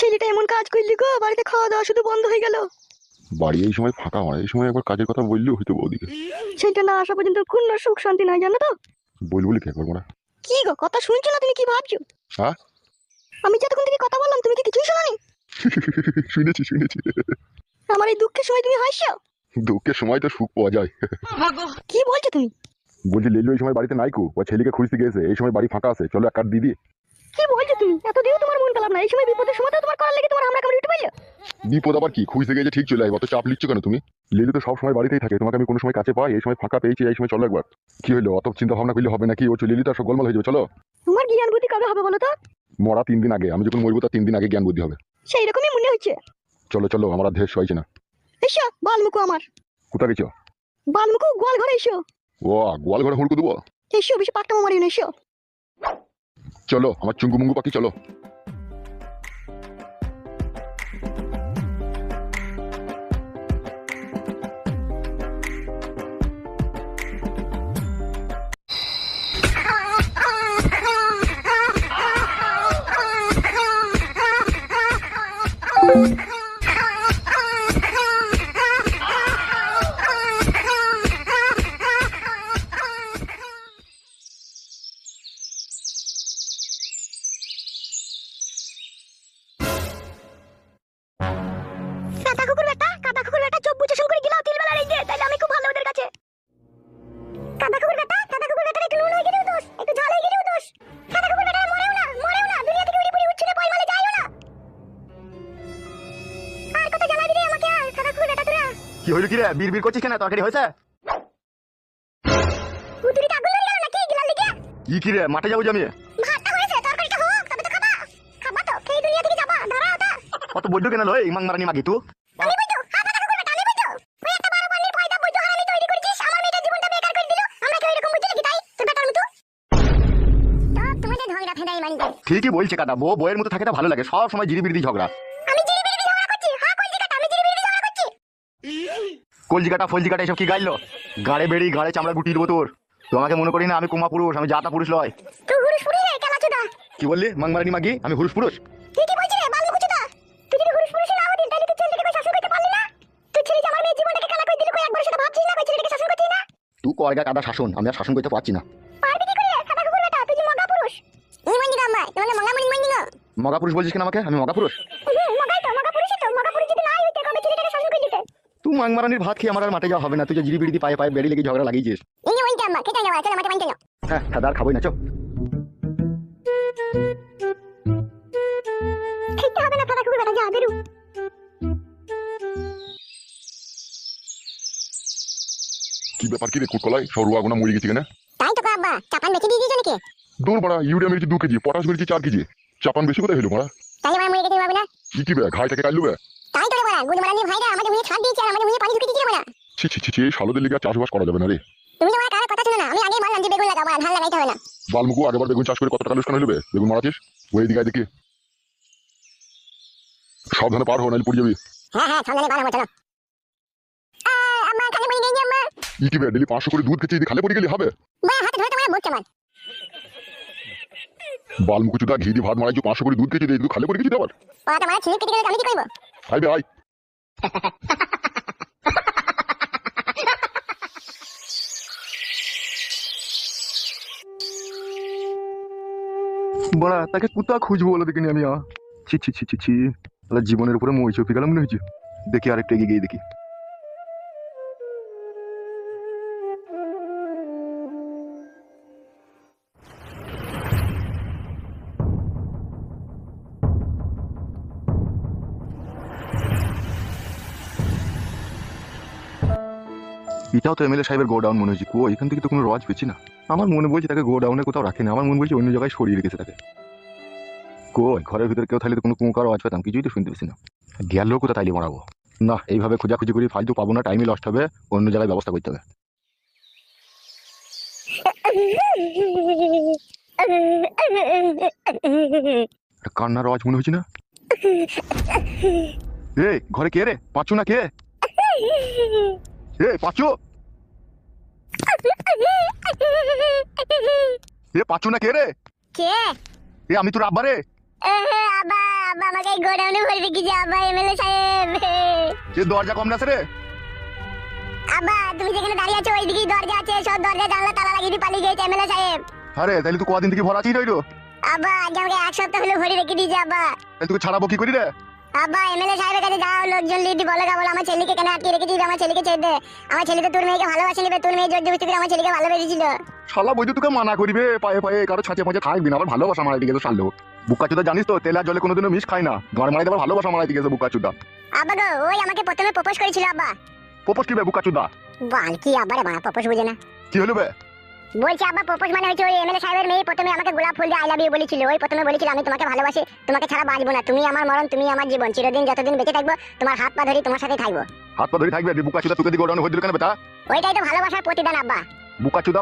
ছেলেটা এমন কাজ করলি গো, বাড়িতে খাওয়া দাওয়া শুধু বন্ধ হয়ে গেল। বাড়ি এই সময় ফাঁকা হয়, এই সময় একবার কাজের কথা বললেও হয়তো বৌদিকে। ছেলেটা না আসা পর্যন্ত কোনো সুখ শান্তি নাই, জানো তো? বলবো লিখে একবার মোড়া। কি গো, কথা শুনছো না? তুমি কি ভাবছো? হ্যাঁ আমি যতক্ষণ থেকে কথা বললাম তুমি কি কিছুই শোনোনি? শুনেছি শুনেছি। আমার এই দুঃখের সময় তুমি হাসছো? দুঃখের সময় তো সুখ পাওয়া যায়। কি বলছো তুমি? বলছি লিলু এই সময় বাড়িতে নাই কো, ও ছেলেকে খুঁজতে গেছে, এই সময় বাড়ি ফাঁকা আছে, চলো এক কাঠ দিদি। কি বলছো তুমি? এতদিন তোমার মন পেলাম না, এই সময় বিপদের সময় তো তোমার করার লেগে তোমার আমরা কামড়ে উঠে পাইলো। বিপদ আবার কি, খুঁজতে গেছে ঠিক চলে আসবো, অত চাপ লিচ্ছ কেন তুমি? লিলু তো সব সময় বাড়িতেই থাকে, তোমাকে আমি কোনো সময় কাছে পাই, এই সময় ফাঁকা পেয়েছি, এই সময় চলো একবার। কি হলো, অত চিন্তা ভাবনা করলে হবে নাকি? ও চলে এলি তো সব গোলমাল হয়ে যাবে, চলো। তোমার জ্ঞান বুদ্ধি কবে হবে বলো তো? মরা 3 দিন আগে, আমি যখন মরবো তার 3 দিন আগে জ্ঞান বুদ্ধি হবে। সেই রকমই মনে হচ্ছে। চলো চলো, আমার আর দেশ হয়েছে না। এসো বালমুকু আমার। কোথা গেছো? বালমুকু গোয়াল ঘরে এসো। ও গোয়াল ঘরে হুড়কু দেবো। এসো, বেশি পাকটা মারিও না, এসো। চলো আমার চুঙ্গু মুঙ্গু পাখি, চলো। কাদা কুকুর বেটা, কাদা কুকুর বেটা, চোখ বুঝে শুন করে গিলাও তিলবেলা রেই দে, তাইলে আমি খুব ভালো ওদের কাছে। কাদা কুকুর বেটা, কাদা কুকুর বেটা, একটু নুন হয়ে গেলেও দোষ, একটু ঝাল হয়ে গেলেও দোষ। কাদা কুকুর বেটা মরেও না, মরেও না, দুনিয়া থেকে উড়ি পুড়ি উচ্ছলে পাই মালে যাইও না। আর কত জ্বালাবি রে আমাকে, আর কাদা কুকুর বেটা তোরা। কি হইল কি রে, বীর বীর করছিস কেন? তরকারি হয়েছে? উতুরিতে আগুন ধরে গেল নাকি গিলার লিগে? কি রে, মাঠে যাবো যে আমি? ভাতটা হয়েছে, তরকারিটা হোক, তবে তো খাবা। খাবা তো, খেয়ে দুনিয়া থেকে যাবা, ধরা ওটা। কত বৈদ্য কেন লয় ইমাং মারানি মাগি তুই? আমি বইতো, হ্যাঁ কাদা কুকুর বেটা, আমি বইতো। তুই একটা বারো পানির ফয়দা বইতো হারামি তৈরি করেছিস, আমার মেয়েটার জীবনটা বেকার করে দিল। আমরা কি এরকম বুঝলি কি তাই? তুই বেটার মতো। তো তোমাদের ঝগড়া ফেদাই মানি দেয়। ঠিকই বলছে কাদা, বইয়ের মতো থাকে তো ভালো লাগে, সব সময় জিরিবিরি ঝগড়া। আমি জিরিবিরি ঝগড়া করছি, হ্যাঁ কইছি কাটা, আমি জিরিবিরি ঝগড়া করছি। কলজি কাটা ফলজি কাটা এসব কি গাইলো? গাড়ে বেড়ি গাড়ে চামড়া গুটি দেবো তোর। তোমাকে মনে করি না আমি কুমা পুরুষ, আমি জাতা পুরুষ লয়। তুই হুরুস পুরি রে কেলাচোদা। কি বললি মাং মারানি মাগি? আমি পুরুষ পুরুষ? ঠিকই বলছিস রে বালমুকুচোদা। তুই যদি হুরুস পুরুষ না হতিস তাহলে তুই ছেলেটাকে কই শাসন করতে পারলি না? তুই ছেলে যে আমার মেয়ের জীবনটাকে কালা করে দিল, কই একবার সেটা ভাবছিস না? কই ছেলেটাকে শাসন করছিস না? তুই কয়গা কাদা শাসন, আমি আর শাসন করতে পারছি না। পারবি কি করে কাদা কুকুর বেটা, তুই যে মগা পুরুষ। ই মন্দি গাম্বাই, তোমাকে মগা মুনি মন্দি গো। মগা পুরুষ বলছিস কেন আমাকে? আমি মগা পুরুষ? মগাই তো, মগা পুরুষই তো, মগা পুরুষ যদি নাই হইতে কবে ছেলেটাকে শাসন করে দিতে? তুই মাং মারানির ভাত খেয়ে আমার আর মাঠে যাওয়া হবে না, তুই যে জিরিবিড়ি পায়ে পায়ে বেড়ি লেগে ঝগড়া লাগিয়েছিস। ইনি মন্দি গাম্বা, কেটে যাওয়া, চলো মাঠে বানতে যাও। হ্যাঁ দাদা আর খাবোই না, চো। খেতে হবে না কাদা কুকুর বেটা, যা বেরু। কি ব্যাপার, কি রে কুটকলাই, সব রুয়া গোনা মরে গেছে কেন? তাই তো আব্বা, চাপান বেঁচে দিয়ে দিয়েছো নাকি? দূর বাড়া, ইউরিয়া মেরেছি 2 কেজি, পটাশ মেরেছি 4 কেজি, চাপান বেশি কোথায় হলো মারা? তাহলে আমার মরে গেছে ভাবে না? কি বে ঘাইটাকে কাটলু বে? তাই তো রে বড়া, গুদ মারানির ভাইরা আমাদের মুখে ছাড় দিয়েছে আর আমাদের মুখে পানি ঢুকে দিয়েছে রে বড়া। ছি ছি ছি ছি, এই শালোদের লিগে আর চাষবাস করা যাবে না রে। তুমি তো আমার কারো কথা শুনো না, আমি আগেই বললাম যে বেগুন লাগাবো, আর ধান লাগাইতে হবে না। বালমুকু আগেবার বেগুন চাষ করে কত টাকা লোকসান হইলো বে? বেগুন মারাছিস ওই দিকে দেখি, সাবধানে পার হো নাইলে পড়ে যাবি। হ্যাঁ হ্যাঁ, সামনে বার হবো, চলো। আমার খালি বই নেই আমার। কি বে ডেলি 500 করে দুধ খেতে যদি খালে পড়ে গেলি হবে? বা হাতে ধরে তোমার বলছে আমার। বালমুকু চুদা ঘি দিয়ে ভাত মারাইছো, 500 করে দুধ খেতে দিয়ে তুই খালে পড়ে গেছিস আবার? পাটা মারা ছিঁড়ে কেটে গেলে আমি কি করব? আই বে আই। বড়া তাকে কোথা খুঁজবো বলো দেখিনি আমি? ছি ছি ছি ছি ছি, তাহলে জীবনের উপরে মই চপে গেলাম মনে হয়েছে। দেখি আরেকটু এগিয়ে গিয়ে দেখি। এটাও তো এমএলএ সাহেবের গোডাউন মনে হচ্ছে। কো এখান থেকে তো কোনো রজ পেয়েছি না। আমার মনে বলছে তাকে গোডাউনে কোথাও রাখে না, আমার মনে বলছে অন্য জায়গায় সরিয়ে রেখেছে তাকে। কই ঘরের ভিতরে কেউ থাকলে তো কোনো কুঁকার আওয়াজ পেতাম, কিছুই তো শুনতে পেছি না। গেল কোথা তাইলে মারাবো? না, এইভাবে খোঁজাখুঁজি করি ফালতু পাবো না, টাইমই লস্ট হবে, অন্য জায়গায় ব্যবস্থা করতে হবে। একটা কান্নার আওয়াজ মনে হচ্ছে না? এই ঘরে কে রে? পাঁচু না কে? এ পাঁচু, এ পাঁচু না কে রে? কে? এ আমি তোর আব্বা রে। আব্বা আব্বা আমাকে এই গোডাউনে ভরে রেখেছে আব্বা এমএলএ সাহেব। যে দরজা কম না রে। আব্বা তুমি যেখানে দাঁড়িয়ে আছো ওইদিকেই দরজা আছে, সব দরজা জানলা তালা লাগিয়ে দিয়ে পালিয়ে গেছে এমএলএ সাহেব। আরে তাহলে তুই কদিন থেকে ভরা আছিস রইলো? আব্বা আজকে আমাকে এক সপ্তাহ হলো ভরে রেখে দিয়েছে আব্বা। তাহলে তুই ছাড়াবো কি করি রে? আব্বা এমএলএ সাহেবের কাছে যাও, লোকজন লিডি বলে বলো আমার ছেলেকে কেন আটকে রেখে দিবি, আমার ছেলেকে ছেড়ে দে, আমার ছেলে তো তোর মেয়েকে ভালোবাসে নিবে, তোর মেয়ে জোর জবরদস্তি করে আমার ছেলেকে ভালোবেসেছিল। শালা বৈদ্য তোকে মানা করিবে পায়ে পায়ে কারো ছাঁচে পাঁচে থাকবি না, আবার ভালোবাসা মারাই দিকে তো শালো বুকা চুদা জানিস তো তেল আর জলে কোনোদিনও মিশ খায় না, গাড় মারাই আবার ভালোবাসা মারাই দিকে বুকা চুদা। আব্বা গো ওই আমাকে প্রথমে প্রপোজ করেছিল আব্বা। প্রপোজ কি বে বুকা চুদা? বাল কি আব্বা রে বাবা প্রপোজ বুঝে না। কি হলো বে? বলছি আব্বা প্রপোজ মানে হচ্ছে ওই এমএলএ সাহেবের মেয়ে প্রথমে আমাকে গোলাপ ফুল দিয়ে আই লাভ ইউ বলেছিল, ওই প্রথমে বলেছিল আমি তোমাকে ভালোবাসি, তোমাকে ছাড়া বাঁচবো না, তুমি আমার মরণ, তুমি আমার জীবন, চিরদিন যতদিন বেঁচে থাকবো তোমার হাত পা ধরে তোমার সাথে থাকবো। হাত পা ধরে থাকবে বুকা চুদা, তোকে দিয়ে গোডাউনে হয়ে দিল কেন বেটা? ওইটাই তো ভালোবাসার প্রতিদান আব্বা। বুকা চুদা